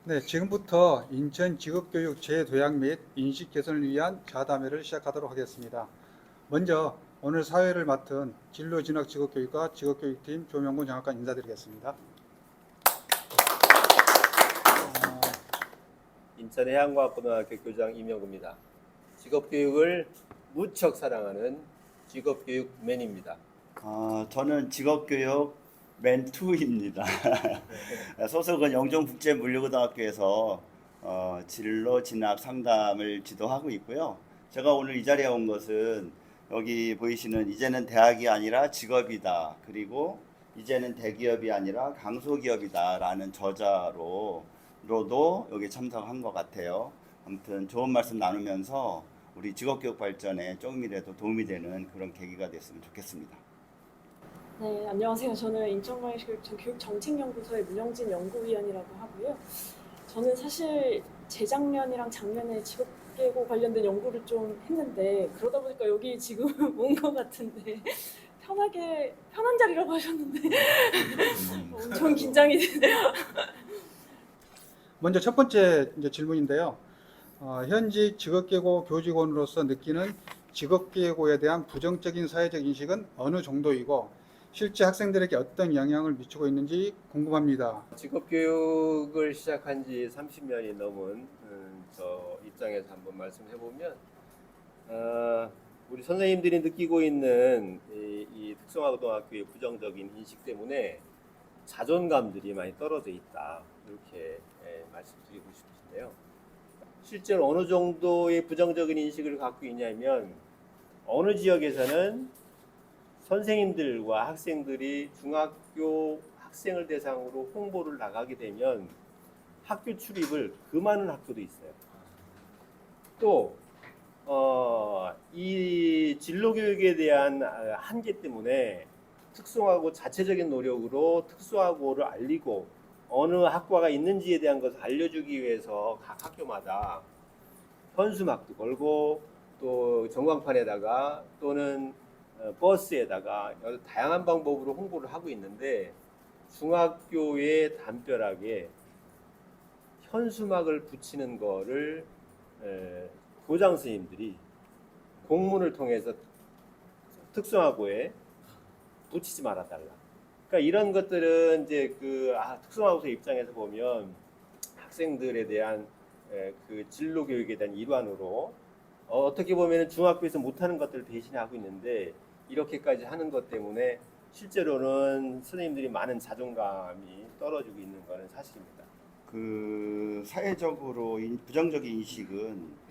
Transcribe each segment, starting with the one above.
네, 지금부터 인천 직업교육 재도약 및 인식 개선을 위한 자담회를 시작하도록 하겠습니다. 먼저 오늘 사회를 맡은 진로진학 직업교육과 직업교육팀 조명군 장학관 인사드리겠습니다. 인천 해양과학고등학교 교장 임영구입니다. 직업교육을 무척 사랑하는 직업교육맨입니다. 저는 직업교육 맨2입니다. 소속은 영종국제물류고등학교에서 진로 진학 상담을 지도하고 있고요. 제가 오늘 이 자리에 온 것은 여기 보이시는 이제는 대학이 아니라 직업이다. 그리고 이제는 대기업이 아니라 강소기업이다 라는 저자로도 여기 참석한 것 같아요. 아무튼 좋은 말씀 나누면서 우리 직업교육 발전에 조금이라도 도움이 되는 그런 계기가 됐으면 좋겠습니다. 네, 안녕하세요. 저는 인천광역교육정책연구소의 문영진 연구위원이라고 하고요. 저는 사실 재작년이랑 작년에 직업계고 관련된 연구를 좀 했는데 그러다 보니까 여기 지금 온 것 같은데 편한 자리라고 하셨는데 엄청 긴장이 되네요. 먼저 첫 번째 질문인데요. 현직 직업계고 교직원으로서 느끼는 직업계고에 대한 부정적인 사회적 인식은 어느 정도이고 실제 학생들에게 어떤 영향을 미치고 있는지 궁금합니다. 직업교육을 시작한 지 30년이 넘은 저 입장에서 한번 말씀해보면 우리 선생님들이 느끼고 있는 이 특성화고등학교의 부정적인 인식 때문에 자존감들이 많이 떨어져 있다. 이렇게 말씀드리고 싶은데요. 실제로 어느 정도의 부정적인 인식을 갖고 있냐면 어느 지역에서는 선생님들과 학생들이 중학교 학생을 대상으로 홍보를 나가게 되면 학교 출입을 금하는 학교도 있어요. 또 이 진로교육에 대한 한계 때문에 특성화고 자체적인 노력으로 특수화고를 알리고 어느 학과가 있는지에 대한 것을 알려주기 위해서 각 학교마다 현수막도 걸고 또 전광판에다가 또는 버스에다가 여러 다양한 방법으로 홍보를 하고 있는데 중학교에 담벼락에 현수막을 붙이는 거를 교장 선생님들이 공문을 통해서 특성화고에 붙이지 말아 달라. 그러니까 이런 것들은 이제 특성화고사 입장에서 보면 학생들에 대한 그 진로 교육에 대한 일환으로 어떻게 보면 중학교에서 못하는 것들을 대신하고 있는데 이렇게까지 하는 것 때문에 실제로는 선생님들이 많은 자존감이 떨어지고 있는 것은 사실입니다. 그 사회적으로 부정적인 인식은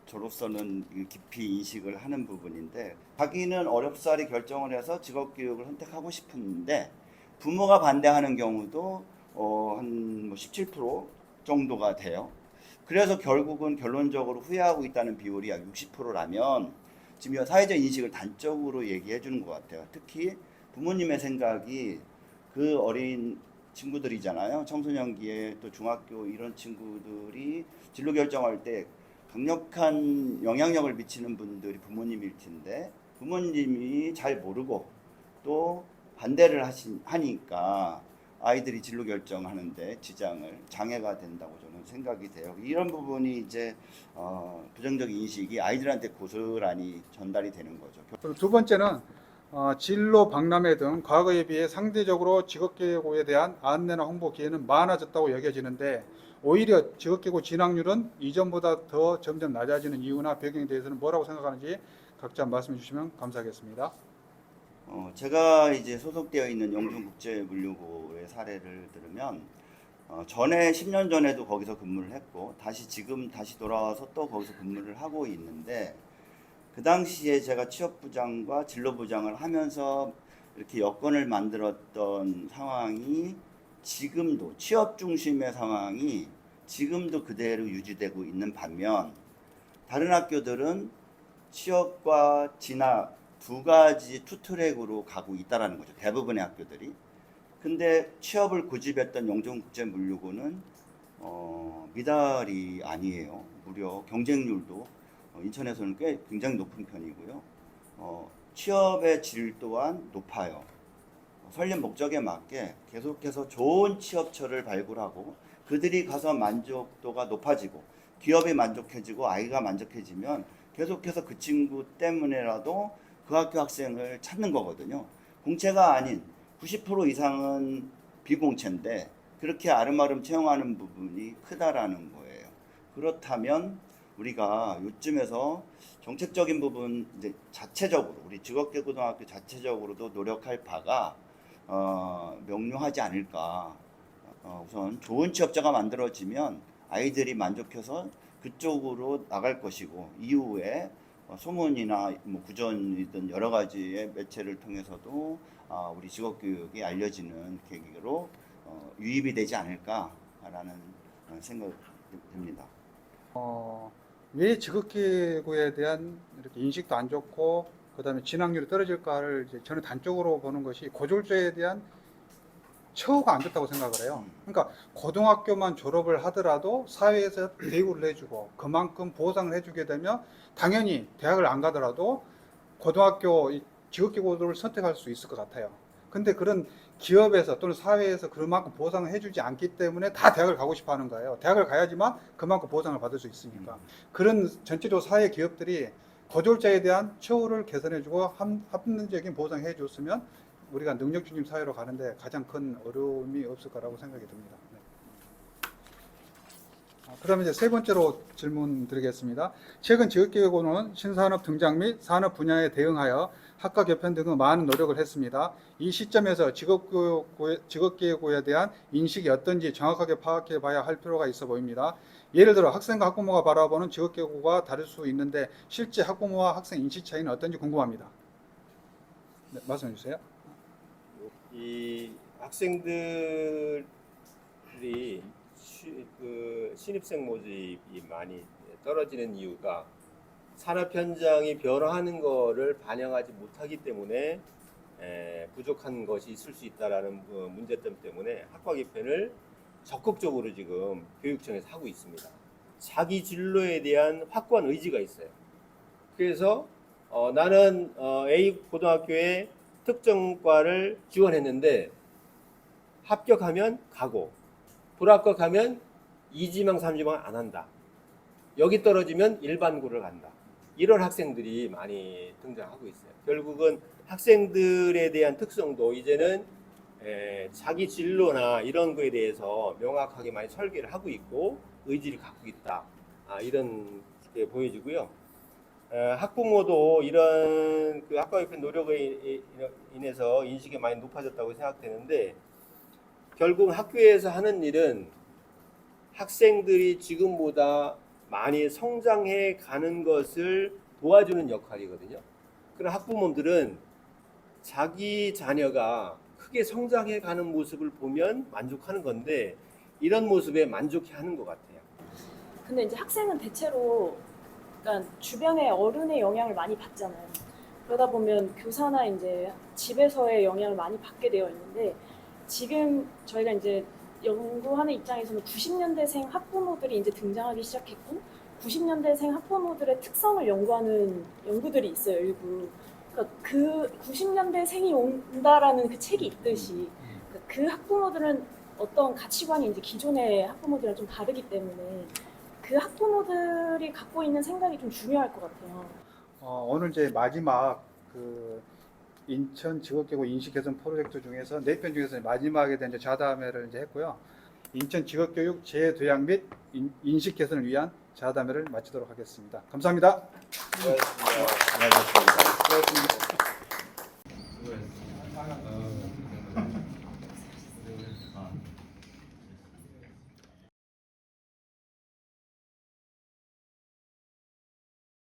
저로서는 깊이 인식을 하는 부분인데 자기는 어렵사리 결정을 해서 직업교육을 선택하고 싶은데 부모가 반대하는 경우도 한 17% 정도가 돼요. 그래서 결국은 결론적으로 후회하고 있다는 비율이 약 60%라면 지금 사회적 인식을 단적으로 얘기해 주는 것 같아요. 특히 부모님의 생각이 그 어린 친구들이잖아요. 청소년기에 또 중학교 이런 친구들이 진로 결정할 때 강력한 영향력을 미치는 분들이 부모님일 텐데 부모님이 잘 모르고 또 반대를 하니까 아이들이 진로 결정하는데 장애가 된다고 저는 생각이 돼요. 이런 부분이 이제 부정적인 인식이 아이들한테 고스란히 전달이 되는 거죠. 그리고 두 번째는 진로 박람회 등 과거에 비해 상대적으로 직업계고에 대한 안내나 홍보 기회는 많아졌다고 여겨지는데 오히려 직업계고 진학률은 이전보다 더 점점 낮아지는 이유나 배경에 대해서는 뭐라고 생각하는지 각자 말씀해 주시면 감사하겠습니다. 제가 이제 소속되어 있는 영종국제물류고의 사례를 들으면 전에 10년 전에도 거기서 근무를 했고 지금 다시 돌아와서 또 거기서 근무를 하고 있는데 그 당시에 제가 취업부장과 진로부장을 하면서 이렇게 여건을 만들었던 상황이 지금도 취업 중심의 상황이 지금도 그대로 유지되고 있는 반면 다른 학교들은 취업과 진학 두 가지 투트랙으로 가고 있다라는 거죠. 대부분의 학교들이. 근데 취업을 고집했던 영종국제물류고는 미달이 아니에요. 무려 경쟁률도 인천에서는 굉장히 높은 편이고요. 취업의 질 또한 높아요. 설립 목적에 맞게 계속해서 좋은 취업처를 발굴하고 그들이 가서 만족도가 높아지고 기업이 만족해지고 아이가 만족해지면 계속해서 그 친구 때문에라도 그 학교 학생을 찾는 거거든요. 공채가 아닌 90% 이상은 비공채인데 그렇게 아름아름 채용하는 부분이 크다라는 거예요. 그렇다면 우리가 요즘에서 정책적인 부분 이제 자체적으로 우리 직업계고등학교 자체적으로도 노력할 바가 명료하지 않을까. 우선 좋은 취업자가 만들어지면 아이들이 만족해서 그쪽으로 나갈 것이고 이후에 소문이나 뭐 구전이든 여러 가지의 매체를 통해서도 우리 직업교육이 알려지는 계기로 유입이 되지 않을까라는 생각이 듭니다. 왜 직업계고에 대한 이렇게 인식도 안 좋고 그다음에 진학률이 떨어질까를 이제 저는 단적으로 보는 것이 고졸조에 대한 처우가 안 좋다고 생각을 해요. 그러니까 고등학교만 졸업을 하더라도 사회에서 대우를 해주고 그만큼 보상을 해주게 되면 당연히 대학을 안 가더라도 고등학교 직업계고를 선택할 수 있을 것 같아요. 근데 그런 기업에서 또는 사회에서 그만큼 보상을 해주지 않기 때문에 다 대학을 가고 싶어 하는 거예요. 대학을 가야지만 그만큼 보상을 받을 수 있으니까. 그런 전체적으로 사회 기업들이 고졸자에 대한 처우를 개선해주고 합리적인 보상을 해줬으면 우리가 능력 중심 사회로 가는데 가장 큰 어려움이 없을 거라고 생각이 듭니다. 네. 그다음에 이제 세 번째로 질문 드리겠습니다. 최근 직업계고는 신산업 등장 및 산업 분야에 대응하여 학과 개편 등의 많은 노력을 했습니다. 이 시점에서 직업계고에 대한 인식이 어떤지 정확하게 파악해 봐야 할 필요가 있어 보입니다. 예를 들어 학생과 학부모가 바라보는 직업계고가 다를 수 있는데 실제 학부모와 학생 인식 차이는 어떤지 궁금합니다. 네, 말씀해 주세요. 이 학생들이 그 신입생 모집이 많이 떨어지는 이유가 산업 현장이 변화하는 거를 반영하지 못하기 때문에 부족한 것이 있을 수 있다라는 문제점 때문에 학과 개편을 적극적으로 지금 교육청에서 하고 있습니다. 자기 진로에 대한 확고한 의지가 있어요. 그래서 나는 A 고등학교에 특정과를 지원했는데 합격하면 가고 불합격하면 2지망 3지망 안 한다. 여기 떨어지면 일반고를 간다. 이런 학생들이 많이 등장하고 있어요. 결국은 학생들에 대한 특성도 이제는 자기 진로나 이런 거에 대해서 명확하게 많이 설계를 하고 있고 의지를 갖고 있다. 이런 게 보여지고요. 학부모도 이런 그 학과 개편 노력에 인해서 인식이 많이 높아졌다고 생각되는데 결국 학교에서 하는 일은 학생들이 지금보다 많이 성장해 가는 것을 도와주는 역할이거든요. 그런 학부모들은 자기 자녀가 크게 성장해 가는 모습을 보면 만족하는 건데 이런 모습에 만족해 하는 것 같아요. 근데 이제 학생은 대체로 그러니까 주변의 어른의 영향을 많이 받잖아요. 그러다 보면 교사나 이제 집에서의 영향을 많이 받게 되어 있는데 지금 저희가 이제 연구하는 입장에서는 90년대생 학부모들이 이제 등장하기 시작했고 90년대생 학부모들의 특성을 연구하는 연구들이 있어요, 일부. 그러니까 그 90년대생이 온다라는 그 책이 있듯이 그러니까 그 학부모들은 어떤 가치관이 이제 기존의 학부모들이랑 좀 다르기 때문에 그 학부모들이 갖고 있는 생각이 좀 중요할 것 같아요. 오늘 이제 마지막 그 인천 직업계고 인식 개선 프로젝트 중에서 4편 중에서 마지막에 대한 이제 자담회를 이제 했고요. 인천 직업교육 재도약 및 인식 개선을 위한 자담회를 마치도록 하겠습니다. 감사합니다. 고맙습니다. 네, 맞습니다.